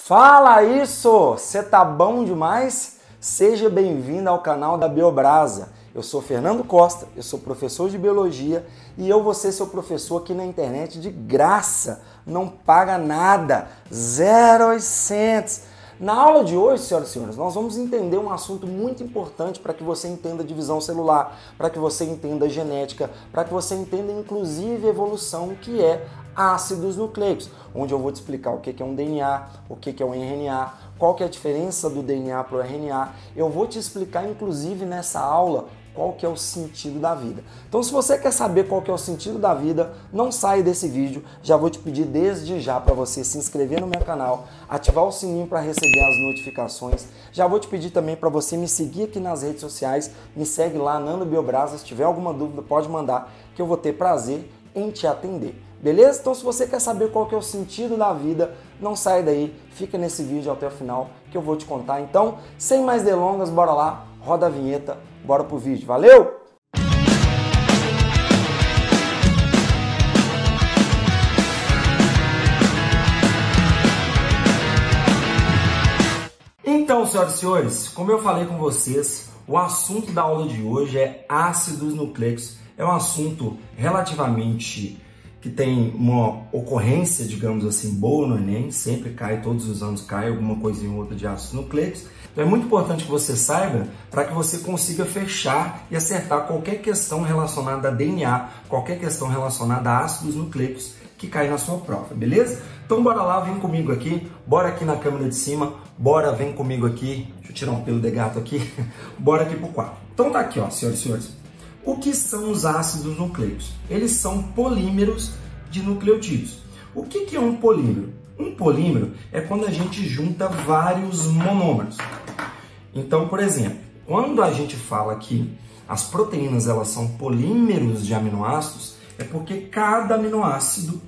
Fala isso! Você tá bom demais? Seja bem-vindo ao canal da Biobrasa. Eu sou Fernando Costa, eu sou professor de Biologia e eu vou ser seu professor aqui na internet de graça. Não paga nada, 0,800. Na aula de hoje, senhoras e senhores, nós vamos entender um assunto muito importante para que você entenda a divisão celular, para que você entenda a genética, para que você entenda inclusive a evolução, que é ácidos nucleicos, onde eu vou te explicar o que é um DNA, o que é um RNA, qual que é a diferença do DNA para o RNA. Eu vou te explicar inclusive nessa aula qual que é o sentido da vida. Então, se você quer saber qual que é o sentido da vida, não saia desse vídeo. Já vou te pedir desde já para você se inscrever no meu canal, ativar o sininho para receber as notificações. Já vou te pedir também para você me seguir aqui nas redes sociais. Me segue lá, Nando Biobrasa. Se tiver alguma dúvida, pode mandar, que eu vou ter prazer em te atender. Beleza? Então, se você quer saber qual que é o sentido da vida, não sai daí, fica nesse vídeo até o final que eu vou te contar. Então, sem mais delongas, bora lá, roda a vinheta, bora pro vídeo. Valeu! Então, senhoras e senhores, como eu falei com vocês, o assunto da aula de hoje é ácidos nucleicos. É um assunto relativamente que tem uma ocorrência, digamos assim, boa no Enem, sempre cai, todos os anos cai alguma coisinha ou outra de ácidos nucleicos. Então é muito importante que você saiba para que você consiga fechar e acertar qualquer questão relacionada a DNA, qualquer questão relacionada a ácidos nucleicos que cai na sua prova, beleza? Então bora lá, vem comigo aqui, bora aqui na câmera de cima, bora, vem comigo aqui, deixa eu tirar um pelo de gato aqui, bora aqui pro quadro. Então tá aqui, ó, senhoras e senhores. O que são os ácidos nucleicos? Eles são polímeros de nucleotídeos. O que é um polímero? Um polímero é quando a gente junta vários monômeros. Então, por exemplo, quando a gente fala que as proteínas elas são polímeros de aminoácidos, é porque cada aminoácido,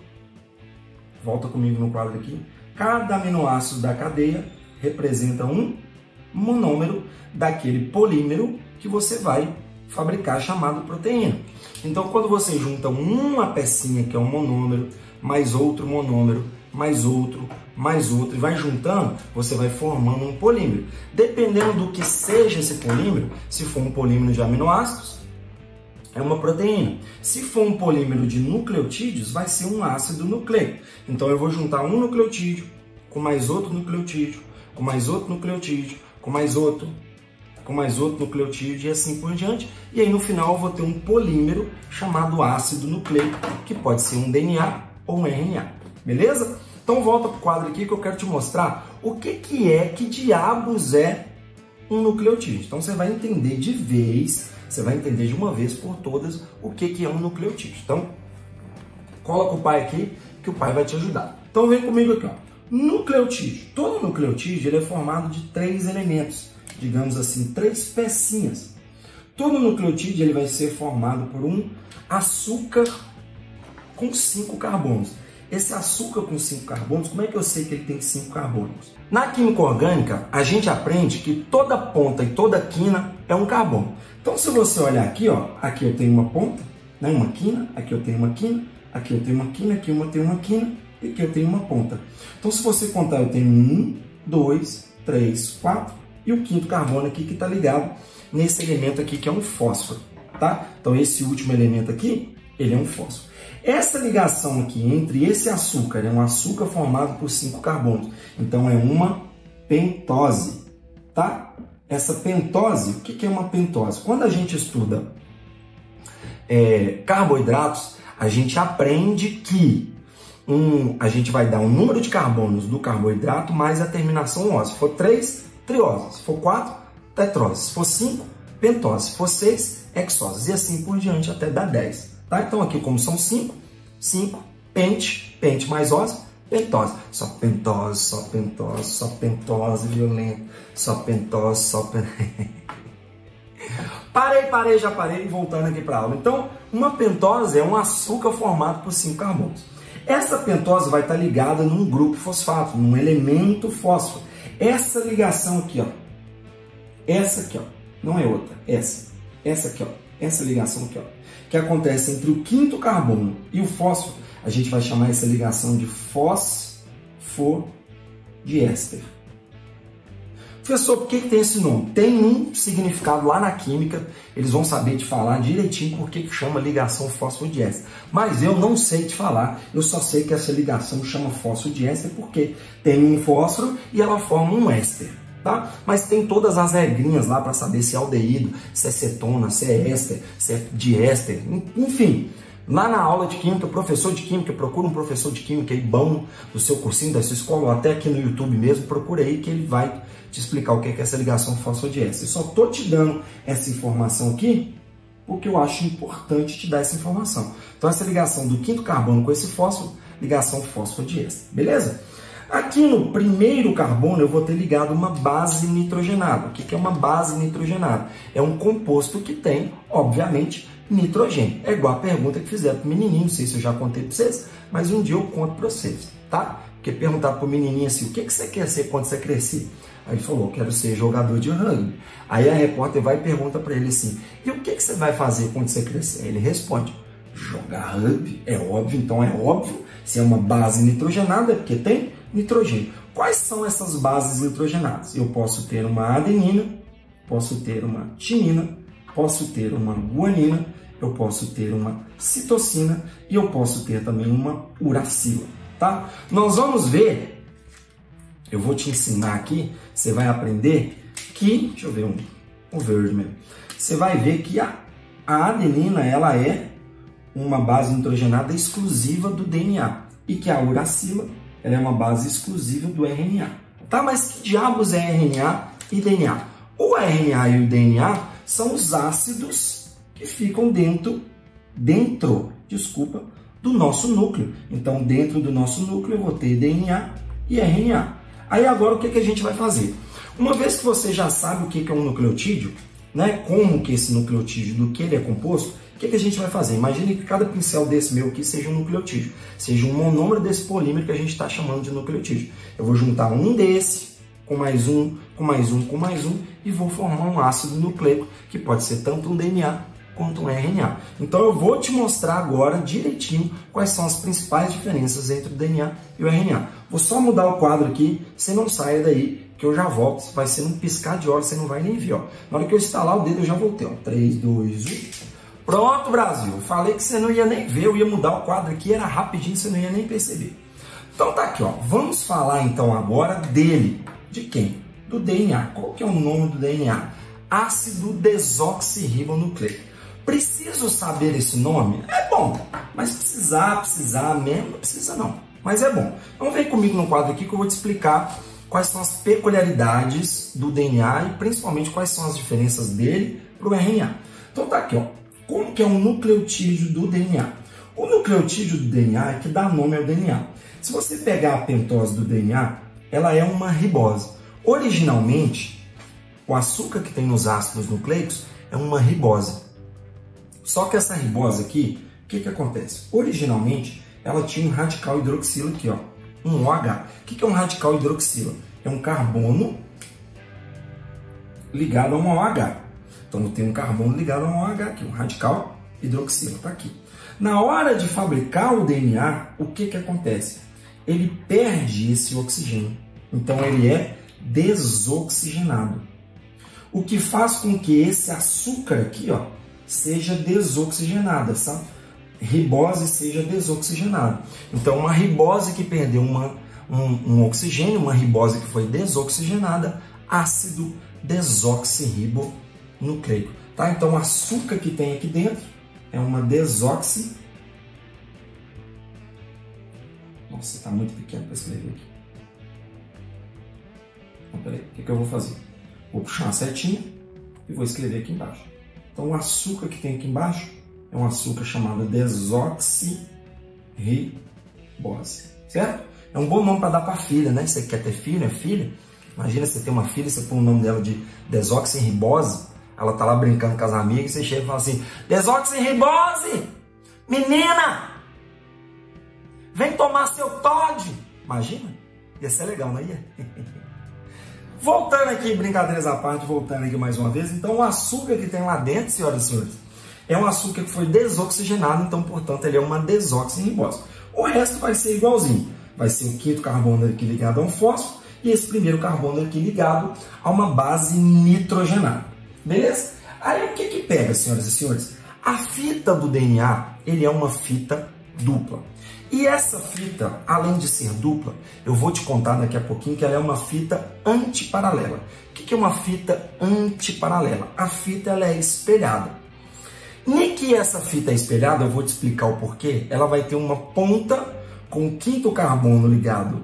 volta comigo no quadro aqui, cada aminoácido da cadeia representa um monômero daquele polímero que você vai fabricar, chamado proteína. Então, quando você junta uma pecinha que é um monômero, mais outro monômero, mais outro, e vai juntando, você vai formando um polímero. Dependendo do que seja esse polímero, se for um polímero de aminoácidos, é uma proteína. Se for um polímero de nucleotídeos, vai ser um ácido nucleico. Então, eu vou juntar um nucleotídeo com mais outro nucleotídeo, com mais outro nucleotídeo, com mais outro nucleotídeo e assim por diante. E aí no final eu vou ter um polímero chamado ácido nucleico, que pode ser um DNA ou um RNA, beleza? Então volta para o quadro aqui que eu quero te mostrar o que diabos é um nucleotídeo. Então você vai entender de vez, você vai entender de uma vez por todas o que é um nucleotídeo. Então coloca o pai aqui que o pai vai te ajudar. Então vem comigo aqui, ó. Nucleotídeo. Todo nucleotídeo ele é formado de 3 elementos, digamos assim, 3 pecinhas. Todo nucleotídeo ele vai ser formado por um açúcar com 5 carbonos. Esse açúcar com 5 carbonos, como é que eu sei que ele tem 5 carbonos? Na química orgânica, a gente aprende que toda ponta e toda quina é um carbono. Então, se você olhar aqui, ó, aqui eu tenho uma ponta, né, uma quina, aqui eu tenho uma quina, aqui eu tenho uma quina, aqui eu tenho uma quina e aqui eu tenho uma ponta. Então, se você contar, eu tenho 1, 2, 3, 4 e o 5º carbono aqui que está ligado nesse elemento aqui que é um fósforo, tá? Então, esse último elemento aqui, ele é um fósforo. Essa ligação aqui entre esse açúcar, é um açúcar formado por 5 carbonos. Então, é uma pentose, tá? Essa pentose, o que é uma pentose? Quando a gente estuda carboidratos, a gente aprende que a gente vai dar um número de carbonos do carboidrato mais a terminação óssea. Se for 3, triose. Se for 4, tetrose. Se for 5, pentose. Se for 6, hexose. E assim por diante até dar 10. Tá? Então aqui como são 5, pente mais ose, pentose. Só pentose violento. Só pentose. Já parei, voltando aqui para a aula. Então, uma pentose é um açúcar formado por 5 carbonos. Essa pentose vai estar ligada num grupo fosfato, num elemento fósforo. Essa ligação aqui, ó. Essa aqui, ó. Não é outra. Essa aqui, ó. Essa ligação aqui, ó. Que acontece entre o 5º carbono e o fósforo. A gente vai chamar essa ligação de fosforilação. de éster. Professor, por que tem esse nome? Tem um significado lá na química, eles vão saber te falar direitinho por que chama ligação fosfodiester. Mas eu não sei te falar, eu só sei que essa ligação chama fosfodiester porque tem um fósforo e ela forma um éster, tá? Mas tem todas as regrinhas lá para saber se é aldeído, se é cetona, se é éster, se é diéster, enfim. Lá na aula de química, professor de química, procura um professor de química aí bom do seu cursinho, da sua escola, ou até aqui no YouTube mesmo, procura aí que ele vai te explicar o que é essa ligação fosfodiéster. Eu só estou te dando essa informação aqui porque eu acho importante te dar essa informação. Então, essa ligação do quinto carbono com esse fósforo, ligação fosfodiéster, beleza? Aqui no primeiro carbono eu vou ter ligado uma base nitrogenada. O que é uma base nitrogenada? É um composto que tem, obviamente, nitrogênio. É igual a pergunta que fizeram para o menininho, não sei se eu já contei para vocês, mas um dia eu conto para vocês, tá? Porque perguntaram para o menininho assim, o que você quer ser quando você crescer? Aí ele falou, quero ser jogador de rugby. Aí a repórter vai e pergunta para ele assim, e o que você vai fazer quando você crescer? Aí ele responde, jogar rugby, é óbvio, então é óbvio, se é uma base nitrogenada é porque tem nitrogênio. Quais são essas bases nitrogenadas? Eu posso ter uma adenina, posso ter uma timina, posso ter uma guanina, eu posso ter uma citocina e eu posso ter também uma uracila, tá? Nós vamos ver, eu vou te ensinar aqui, você vai aprender que, deixa eu ver um verde mesmo, você vai ver que a adenina, ela é uma base nitrogenada exclusiva do DNA e que a uracila, ela é uma base exclusiva do RNA, tá? Mas que diabos é RNA e DNA? O RNA e o DNA são os ácidos que ficam dentro do nosso núcleo. Então, dentro do nosso núcleo, eu vou ter DNA e RNA. Aí, agora, o que a gente vai fazer? Uma vez que você já sabe o que é um nucleotídeo, né? Como que esse nucleotídeo, do que ele é composto, o que a gente vai fazer? Imagine que cada pincel desse meu aqui seja um nucleotídeo, seja um monômero desse polímero que a gente está chamando de nucleotídeo. Eu vou juntar um desse, com mais um, com mais um, com mais um, e vou formar um ácido nucleico, que pode ser tanto um DNA quanto um RNA. Então eu vou te mostrar agora direitinho quais são as principais diferenças entre o DNA e o RNA. Vou só mudar o quadro aqui, você não saia daí, que eu já volto, vai ser um piscar de olhos, você não vai nem ver. Ó. Na hora que eu instalar o dedo, eu já voltei. Ó. 3, 2, 1... Pronto, Brasil! Falei que você não ia nem ver, eu ia mudar o quadro aqui, era rapidinho, você não ia nem perceber. Então tá aqui, ó. Vamos falar então agora dele. De quem? Do DNA. Qual que é o nome do DNA? Ácido desoxirribonucleico. Preciso saber esse nome? É bom, mas precisar mesmo, não precisa não. Mas é bom. Então vem comigo no quadro aqui que eu vou te explicar quais são as peculiaridades do DNA e principalmente quais são as diferenças dele para o RNA. Então tá aqui, ó. Como que é um nucleotídeo do DNA? O nucleotídeo do DNA é que dá nome ao DNA. Se você pegar a pentose do DNA, ela é uma ribose. Originalmente, o açúcar que tem nos ácidos nucleicos é uma ribose. Só que essa ribose aqui, o que acontece? Originalmente, ela tinha um radical hidroxila aqui, ó, um OH. O que é um radical hidroxila? É um carbono ligado a um OH. Então, eu tenho um carbono ligado a um OH aqui, um radical hidroxila, está aqui. Na hora de fabricar o DNA, o que acontece? Ele perde esse oxigênio. Então, ele é desoxigenado. O que faz com que esse açúcar aqui, ó, seja desoxigenado, essa ribose seja desoxigenada. Então, uma ribose que perdeu um oxigênio, uma ribose que foi desoxigenada, ácido desoxirribonucleico. Tá? Então, o açúcar que tem aqui dentro é uma desoxi... Nossa, está muito pequeno para escrever aqui. Então, peraí, o que eu vou fazer? Vou puxar uma setinha e vou escrever aqui embaixo. Então, o açúcar que tem aqui embaixo é um açúcar chamado desoxirribose, certo? É um bom nome para dar para filha, né? Você quer ter filho, é filha? Imagina você ter uma filha, você põe o nome dela de desoxirribose, ela tá lá brincando com as amigas, você chega e fala assim, desoxirribose, menina, vem tomar seu Todd. Imagina, ia ser legal, não ia? Voltando aqui, brincadeiras à parte, voltando aqui mais uma vez. Então, o açúcar que tem lá dentro, senhoras e senhores, é um açúcar que foi desoxigenado, então, portanto, ele é uma desoxirribose. O resto vai ser igualzinho. Vai ser o quinto carbono aqui ligado a um fósforo e esse primeiro carbono aqui ligado a uma base nitrogenada. Beleza? Aí o que que pega, senhoras e senhores? A fita do DNA, ele é uma fita dupla. E essa fita, além de ser dupla, eu vou te contar daqui a pouquinho que ela é uma fita antiparalela. O que é uma fita antiparalela? A fita ela é espelhada. Nem que essa fita é espelhada, eu vou te explicar o porquê. Ela vai ter uma ponta com o quinto carbono ligado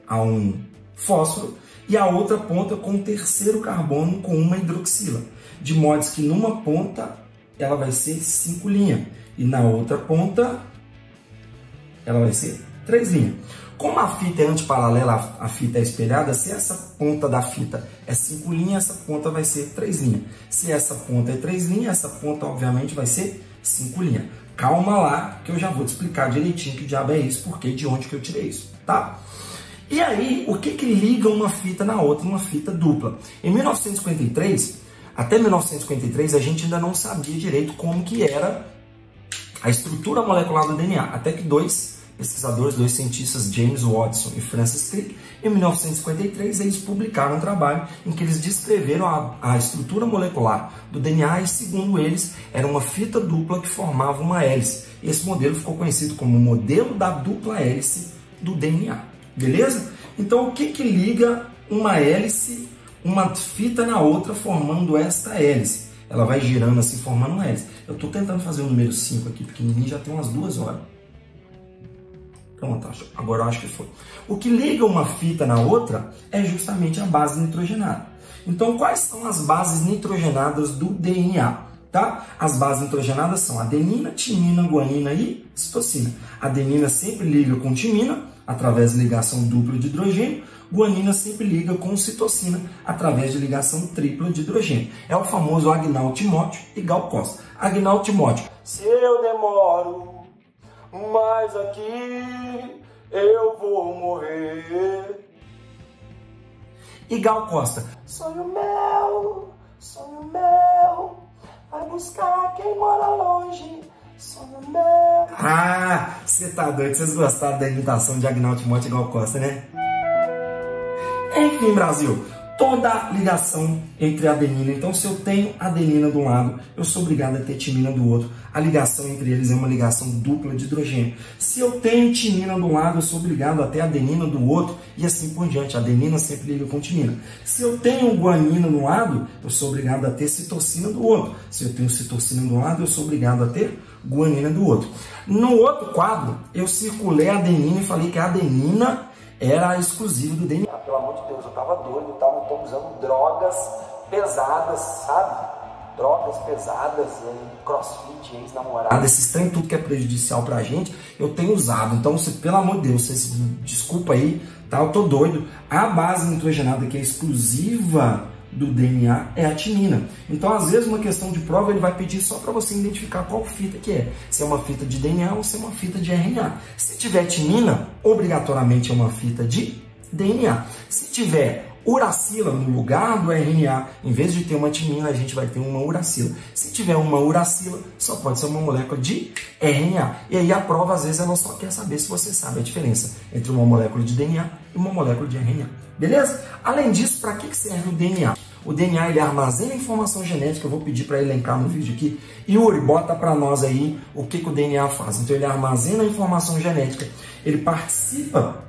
a um fósforo e a outra ponta com o terceiro carbono com uma hidroxila. De modo que numa ponta ela vai ser 5 linhas e na outra ponta ela vai ser 3 linhas. Como a fita é antiparalela, a fita é espelhada, se essa ponta da fita é 5 linhas, essa ponta vai ser 3 linhas. Se essa ponta é 3 linhas, essa ponta obviamente vai ser 5 linhas. Calma lá, que eu já vou te explicar direitinho que diabo é isso, porque de onde que eu tirei isso, tá? E aí, o que liga uma fita na outra, uma fita dupla? Em 1953, até 1953, a gente ainda não sabia direito como que era a estrutura molecular do DNA, até que dois pesquisadores, dois cientistas, James Watson e Francis Crick, em 1953, eles publicaram um trabalho em que eles descreveram a estrutura molecular do DNA e, segundo eles, era uma fita dupla que formava uma hélice. E esse modelo ficou conhecido como o modelo da dupla hélice do DNA. Beleza? Então, o que liga uma hélice, uma fita na outra, formando esta hélice? Ela vai girando assim, formando uma hélice. Eu estou tentando fazer o número 5 aqui, pequenininho, já tem umas 2 horas. Pronto, agora eu acho que foi. O que liga uma fita na outra é justamente a base nitrogenada. Então, quais são as bases nitrogenadas do DNA? Tá? As bases nitrogenadas são adenina, timina, guanina e citosina. A adenina sempre liga com timina, através de ligação dupla de hidrogênio. Guanina sempre liga com citosina, através de ligação tripla de hidrogênio. É o famoso Agnaldo Timóteo e Gal Costa. Agnaldo Timóteo: se eu demoro mais aqui, eu vou morrer. E Gal Costa: sonho meu, vai buscar quem mora longe, sonho meu. Ah, você tá doido, vocês gostaram da imitação de Agnaldo Timóteo e Gal Costa, né? Enfim, Brasil, toda ligação entre adenina. Então, se eu tenho adenina de um lado, eu sou obrigado a ter timina do outro. A ligação entre eles é uma ligação dupla de hidrogênio. Se eu tenho timina de um lado, eu sou obrigado a ter adenina do outro e assim por diante. A adenina sempre liga com timina. Se eu tenho guanina de um lado, eu sou obrigado a ter citosina do outro. Se eu tenho citosina de um lado, eu sou obrigado a ter guanina do outro. No outro quadro, eu circulei a adenina e falei que a adenina era exclusiva do DNA. Pelo amor de Deus, eu tava doido, eu tava usando drogas pesadas, sabe? Drogas pesadas, crossfit, ex-namorada, esses trem tudo que é prejudicial pra gente, eu tenho usado. Então, pelo amor de Deus, vocês desculpa aí, tá? Eu tô doido. A base nitrogenada que é exclusiva do DNA é a timina. Então, às vezes, uma questão de prova, ele vai pedir só para você identificar qual fita que é. Se é uma fita de DNA ou se é uma fita de RNA. Se tiver timina, obrigatoriamente é uma fita de DNA. Se tiver uracila no lugar do RNA, em vez de ter uma timina, a gente vai ter uma uracila. Se tiver uma uracila, só pode ser uma molécula de RNA. E aí a prova, às vezes, ela só quer saber se você sabe a diferença entre uma molécula de DNA e uma molécula de RNA. Beleza? Além disso, para que serve o DNA? O DNA, ele armazena informação genética, eu vou pedir para elencar no vídeo aqui. Yuri, bota para nós aí o que o DNA faz. Então, ele armazena a informação genética, ele participa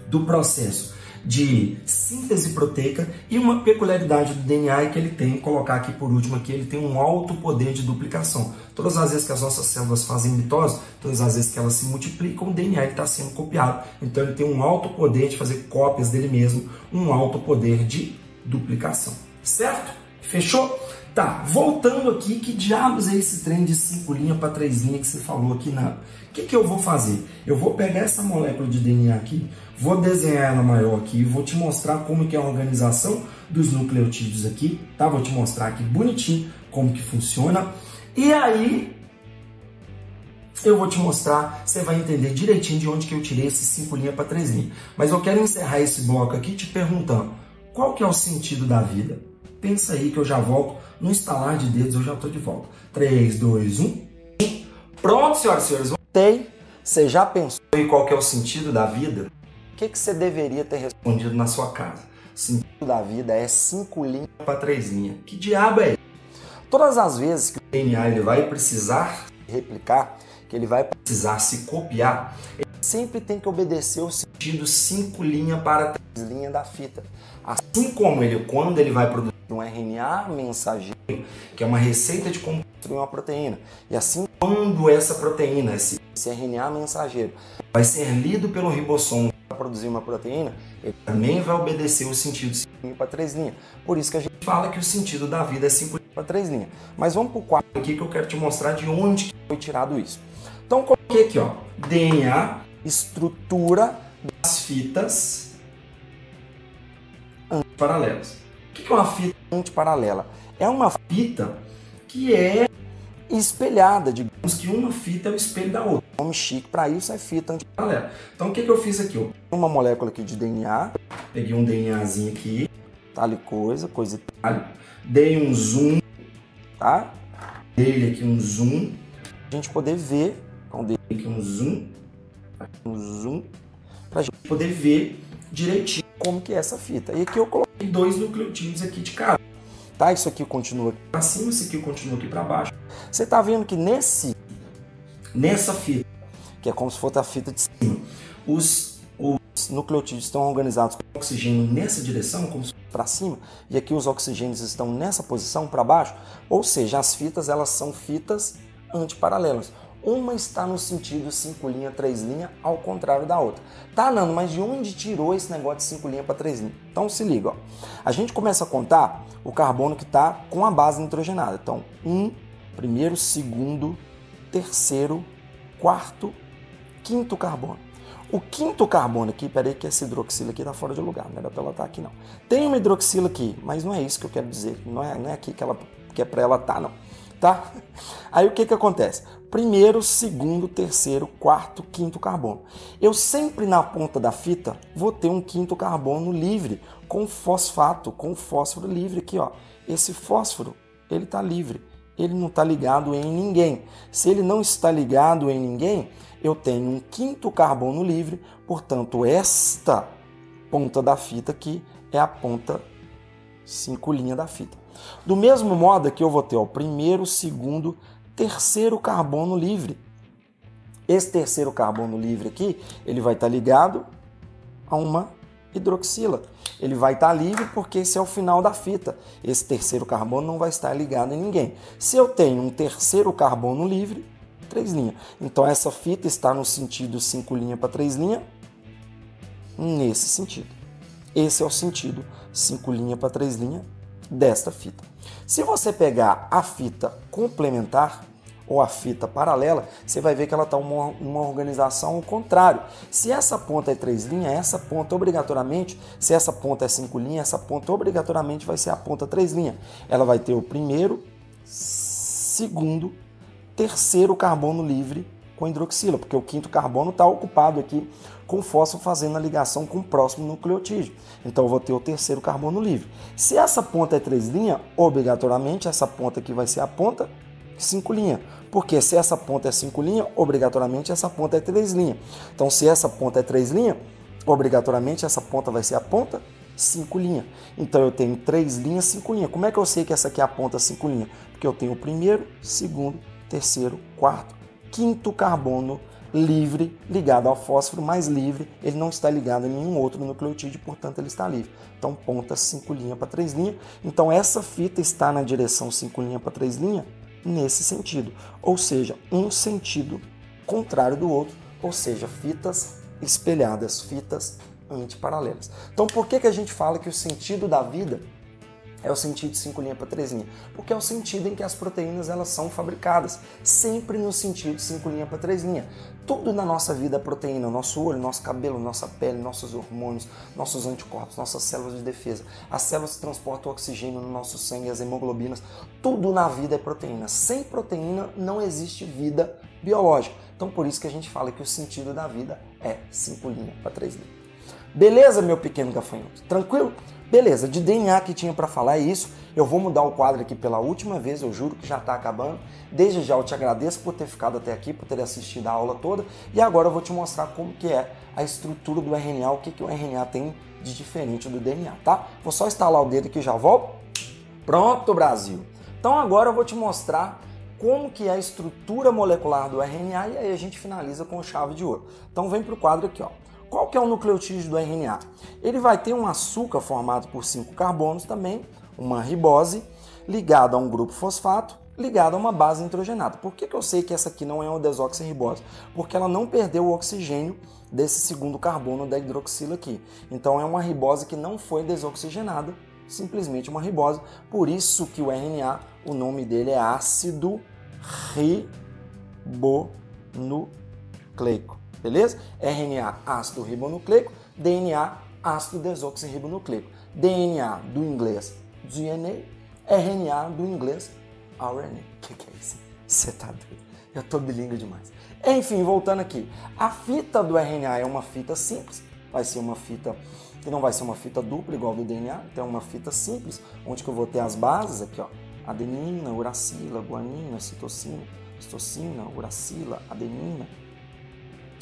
do processo de síntese proteica e uma peculiaridade do DNA é que ele tem, vou colocar aqui por último aqui, ele tem um alto poder de duplicação. Todas as vezes que as nossas células fazem mitose, todas as vezes que elas se multiplicam, o DNA está sendo copiado. Então ele tem um alto poder de fazer cópias dele mesmo, um alto poder de duplicação. Certo? Fechou? Tá, voltando aqui, que diabos é esse trem de 5 linhas para 3 linhas que você falou aqui? O que eu vou fazer? Eu vou pegar essa molécula de DNA aqui, vou desenhar ela maior aqui e vou te mostrar como que é a organização dos nucleotídeos aqui, tá? Vou te mostrar aqui bonitinho como que funciona. E aí, eu vou te mostrar, você vai entender direitinho de onde que eu tirei esses 5 linhas para 3 linhas. Mas eu quero encerrar esse bloco aqui te perguntando, qual que é o sentido da vida? Pensa aí que eu já volto, no estalar de dedos eu já estou de volta. 3, 2, 1. Pronto, senhoras e senhores. Você já pensou em qual que é o sentido da vida? que você deveria ter respondido na sua casa? O sentido da vida é 5 linhas para 3 linhas. Que diabo é isso? Todas as vezes que o DNA ele vai precisar replicar, que ele vai precisar se copiar, ele sempre tem que obedecer o sentido 5 linhas para 3 linhas da fita. Assim como ele, quando ele vai produzir um RNA mensageiro, que é uma receita de como construir uma proteína, e assim quando essa proteína, esse RNA mensageiro, vai ser lido pelo ribossomo para produzir uma proteína, ele também vai obedecer o sentido 5 linhas para 3 linhas. Por isso que a gente fala que o sentido da vida é 5 linhas para 3 linhas. Mas vamos para o quadro aqui que eu quero te mostrar de onde foi tirado isso. Então, coloquei aqui, ó, DNA, estrutura das fitas antiparalelas. O que é uma fita antiparalela? É uma fita que é espelhada, digamos que uma fita é o espelho da outra. O nome chique para isso é fita antiparalela. Então, o que eu fiz aqui? Eu peguei uma molécula aqui de DNA, peguei um DNAzinho aqui, tal e coisa e tal. Dei um zoom, tá? Dei aqui um zoom, a gente poder ver. Então, dei aqui um zoom, para a gente poder ver direitinho como que é essa fita. E aqui eu coloquei 2 nucleotídeos aqui de cada. Tá? Isso aqui continua aqui para cima, isso aqui continua aqui para baixo. Você tá vendo que nessa fita, que é como se fosse a fita de cima, os nucleotídeos estão organizados com oxigênio nessa direção, como se fosse para cima, e aqui os oxigênios estão nessa posição para baixo, ou seja, as fitas elas são fitas antiparalelas. Uma está no sentido 5 linhas, 3 linhas, ao contrário da outra. Tá, Nando, mas de onde tirou esse negócio de 5 linhas para 3 linhas? Então se liga, ó. A gente começa a contar o carbono que está com a base nitrogenada. Então, primeiro, segundo, terceiro, quarto, quinto carbono. O quinto carbono aqui, peraí que essa hidroxila aqui está fora de lugar, não era para ela estar aqui não. Tem uma hidroxila aqui, mas não é isso que eu quero dizer, não é aqui que é para ela estar não, tá? Aí o que acontece? Primeiro, segundo, terceiro, quarto, quinto carbono. Eu sempre na ponta da fita vou ter um quinto carbono livre com fosfato, com fósforo livre aqui, ó. Esse fósforo, ele está livre, ele não está ligado em ninguém. Se ele não está ligado em ninguém, eu tenho um quinto carbono livre, portanto, esta ponta da fita aqui é a ponta 5 linha da fita. Do mesmo modo que eu vou ter o primeiro, segundo, terceiro carbono livre. Esse terceiro carbono livre aqui, ele vai estar ligado a uma hidroxila. Ele vai estar livre porque esse é o final da fita. Esse terceiro carbono não vai estar ligado em ninguém. Se eu tenho um terceiro carbono livre, 3 linhas. Então essa fita está no sentido 5 linhas para 3 linhas, nesse sentido. Esse é o sentido 5 linhas para 3 linhas desta fita. Se você pegar a fita complementar ou a fita paralela, você vai ver que ela está uma organização ao contrário. Se essa ponta é 3 linhas, essa ponta obrigatoriamente, se essa ponta é 5 linhas, essa ponta obrigatoriamente vai ser a ponta 3 linhas. Ela vai ter o primeiro, segundo, terceiro carbono livre com hidroxila, porque o quinto carbono está ocupado aqui com fósforo fazendo a ligação com o próximo nucleotídeo. Então eu vou ter o terceiro carbono livre. Se essa ponta é 3 linhas, obrigatoriamente essa ponta aqui vai ser a ponta 5 linhas. Porque se essa ponta é 5 linhas, obrigatoriamente essa ponta é 3 linhas. Então se essa ponta é 3 linhas, obrigatoriamente essa ponta vai ser a ponta 5 linhas. Então eu tenho 3 linhas, 5 linhas. Como é que eu sei que essa aqui é a ponta 5 linhas? Porque eu tenho o primeiro, segundo, terceiro, quarto, quinto carbono livre ligado ao fósforo, mais livre, ele não está ligado a nenhum outro nucleotídeo, portanto ele está livre. Então ponta 5 linhas para 3 linhas. Então essa fita está na direção 5 linhas para 3 linhas nesse sentido, ou seja, um sentido contrário do outro, ou seja, fitas espelhadas, fitas antiparalelas. Então por que a gente fala que o sentido da vida é o sentido de 5 linhas para 3 linhas? Porque é o sentido em que as proteínas elas são fabricadas, sempre no sentido de 5 linhas para 3 linhas. Tudo na nossa vida é proteína, nosso olho, nosso cabelo, nossa pele, nossos hormônios, nossos anticorpos, nossas células de defesa, as células que transportam oxigênio no nosso sangue, as hemoglobinas, tudo na vida é proteína. Sem proteína não existe vida biológica. Então por isso que a gente fala que o sentido da vida é 5 linhas para 3 linhas. Beleza, meu pequeno gafanhoto? Tranquilo? Beleza, de DNA que tinha para falar é isso. Eu vou mudar o quadro aqui pela última vez, eu juro que já está acabando. Desde já eu te agradeço por ter ficado até aqui, por ter assistido a aula toda. E agora eu vou te mostrar como que é a estrutura do RNA, o que, que o RNA tem de diferente do DNA, tá? Vou só instalar o dedo aqui e já volto. Pronto, Brasil! Então agora eu vou te mostrar como que é a estrutura molecular do RNA e aí a gente finaliza com chave de ouro. Então vem para o quadro aqui, ó. Qual que é o nucleotídeo do RNA? Ele vai ter um açúcar formado por 5 carbonos também, uma ribose, ligado a um grupo fosfato, ligado a uma base nitrogenada. Por que eu sei que essa aqui não é uma desoxirribose? Porque ela não perdeu o oxigênio desse segundo carbono da hidroxila aqui. Então é uma ribose que não foi desoxigenada, simplesmente uma ribose. Por isso que o RNA, o nome dele é ácido ribonucleico. Beleza? RNA, ácido ribonucleico, DNA, ácido desoxirribonucleico. DNA do inglês DNA, RNA do inglês RNA. Que é isso? Você tá doido? Eu tô bilíngue demais. Enfim, voltando aqui. A fita do RNA é uma fita simples, vai ser uma fita que não vai ser uma fita dupla igual do DNA, então é uma fita simples, onde que eu vou ter as bases aqui, ó, adenina, uracila, guanina, citosina, uracila, adenina,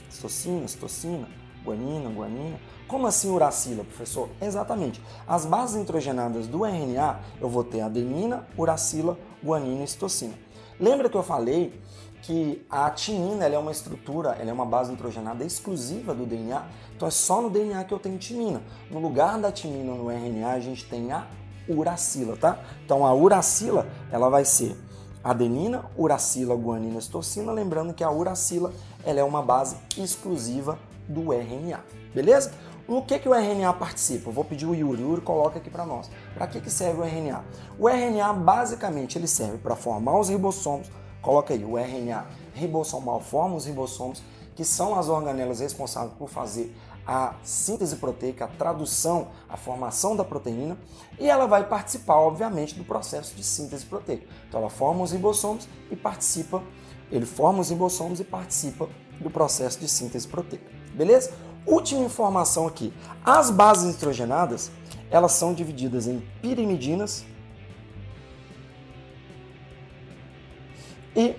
citosina, guanina. Como assim uracila, professor? Exatamente. As bases nitrogenadas do RNA, eu vou ter adenina, uracila, guanina e citosina. Lembra que eu falei que a timina ela é uma estrutura, ela é uma base nitrogenada exclusiva do DNA? Então é só no DNA que eu tenho timina. No lugar da timina no RNA, a gente tem a uracila, tá? Então a uracila, ela vai ser adenina, uracila, guanina, citosina, lembrando que a uracila ela é uma base exclusiva do RNA, beleza? No que o RNA participa? Eu vou pedir o Yuri coloca aqui para nós. Para que serve o RNA? O RNA basicamente ele serve para formar os ribossomos. Coloca aí, o RNA ribossomal forma os ribossomos, que são as organelas responsáveis por fazer a síntese proteica, a tradução, a formação da proteína, e ela vai participar, obviamente, do processo de síntese proteica. Então ela forma os ribossomos e participa, ele forma os ribossomos e participa do processo de síntese proteica. Beleza? Última informação aqui. As bases nitrogenadas, elas são divididas em pirimidinas e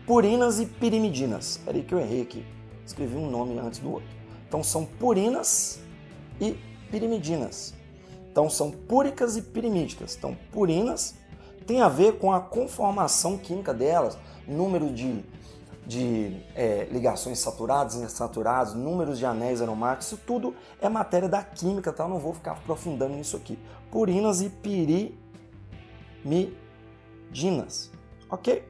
purinas e pirimidinas. Espera aí que eu errei aqui. Escrevi um nome antes do outro. Então são purinas e pirimidinas. Então são púricas e pirimídicas. Então purinas tem a ver com a conformação química delas, número de ligações saturadas, insaturadas, números de anéis aromáticos, isso tudo é matéria da química, tá? Eu não vou ficar aprofundando nisso aqui. Purinas e pirimidinas, ok?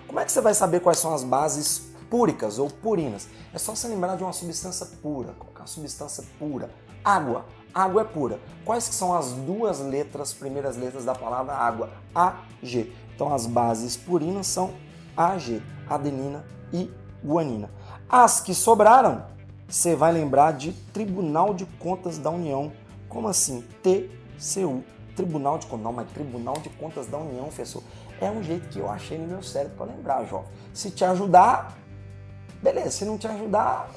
Como é que você vai saber quais são as bases púricas ou purinas? É só você lembrar de uma substância pura. Qual que é uma substância pura? Água. Água é pura. Quais que são as duas letras, primeiras letras da palavra água? AG. Então as bases purinas são AG, adenina e guanina. As que sobraram, você vai lembrar de Tribunal de Contas da União. Como assim? TCU. Tribunal de Contas. Não, mas Tribunal de Contas da União, professor. É um jeito que eu achei no meu cérebro para lembrar, jovem. Se te ajudar, beleza. Se não te ajudar,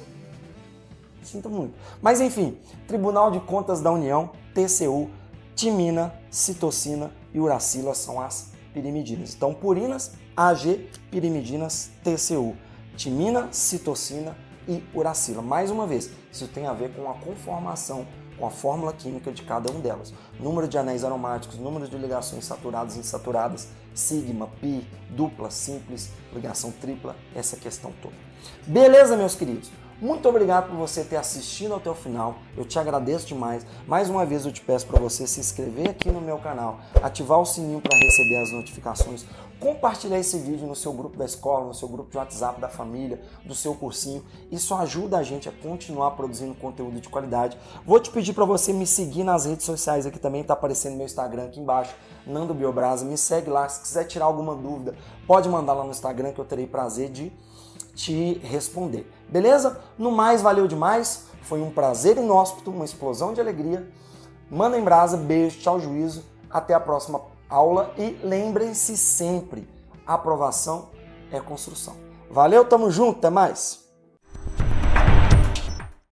sinto muito. Mas enfim, Tribunal de Contas da União, TCU, timina, citosina e uracila são as pirimidinas. Então, purinas, AG, pirimidinas, TCU, timina, citosina e uracila. Mais uma vez, isso tem a ver com a conformação, com a fórmula química de cada um delas. Número de anéis aromáticos, número de ligações saturadas e insaturadas, sigma, pi, dupla, simples, ligação tripla, essa questão toda. Beleza, meus queridos? Muito obrigado por você ter assistido até o final, eu te agradeço demais. Mais uma vez eu te peço para você se inscrever aqui no meu canal, ativar o sininho para receber as notificações, compartilhar esse vídeo no seu grupo da escola, no seu grupo de WhatsApp da família, do seu cursinho. Isso ajuda a gente a continuar produzindo conteúdo de qualidade. Vou te pedir para você me seguir nas redes sociais aqui também, tá aparecendo meu Instagram aqui embaixo, Nando Biobrasa, me segue lá. Se quiser tirar alguma dúvida, pode mandar lá no Instagram que eu terei prazer de te responder. Beleza? No mais, valeu demais. Foi um prazer inóspito, uma explosão de alegria. Manda em brasa, beijo, tchau, juízo. Até a próxima aula e lembrem-se sempre, aprovação é construção. Valeu, tamo junto, até mais!